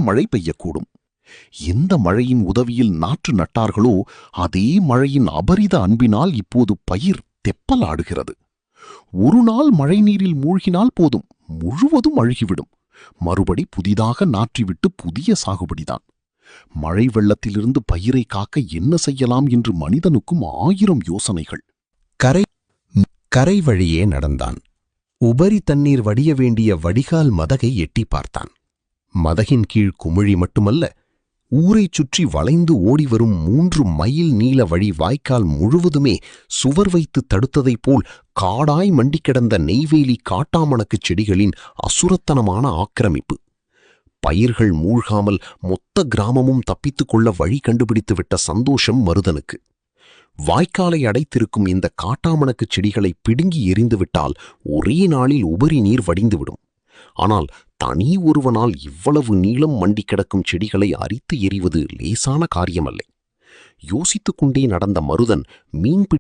மழை பெய்யக்கூடும். எந்த மழையின் உதவியில் நாற்று நட்டார்களோ அதே மழையின் அபரித அன்பினால் இப்போது பயிர் தெப்பலாடுகிறது. ஒரு நாள் மழை நீரில் மூழ்கினால் போதும், முழுவதும் அழுகிவிடும். மறுபடி புதிதாக நாற்றிவிட்டு புதிய சாகுபடிதான். மழை வெள்ளத்திலிருந்து பயிரை காக்க என்ன செய்யலாம் என்று மனிதனுக்கும் 1000 யோசனைகள். கரை வழியே நடந்தான். உபரி தண்ணீர் வடிய வேண்டிய வடிகால் மதகை எட்டி பார்த்தான். மதகின் கீழ் குமிழி மட்டுமல்ல, ஊரைச் சுற்றி வளைந்து ஓடிவரும் 3 மைல் நீள வழி வாய்க்கால் முழுவதுமே சுவர் வைத்து தடுத்ததைப் போல் காடாய் மண்டி கிடந்த நெய்வேலி காட்டாமணக்குச் செடிகளின் அசுரத்தனமான ஆக்கிரமிப்பு. பயிர்கள் மூழ்காமல் மொத்த கிராமமும் தப்பித்துக் கொள்ள வழி கண்டுபிடித்துவிட்ட சந்தோஷம் மருதனுக்கு. வாய்க்காலை அடைத்திருக்கும் இந்த காட்டாமணக்குச் செடிகளை பிடுங்கி எறிந்துவிட்டால் ஒரே நாளில் உபரி நீர் வடிந்துவிடும். ஆனால் தனி ஒருவனால் இவ்வளவு நீளம் மண்டி கிடக்கும் செடிகளை அரித்து எறிவது லேசான காரியமல்ல. யோசித்துக் கொண்டே நடந்த மருதன் மீன்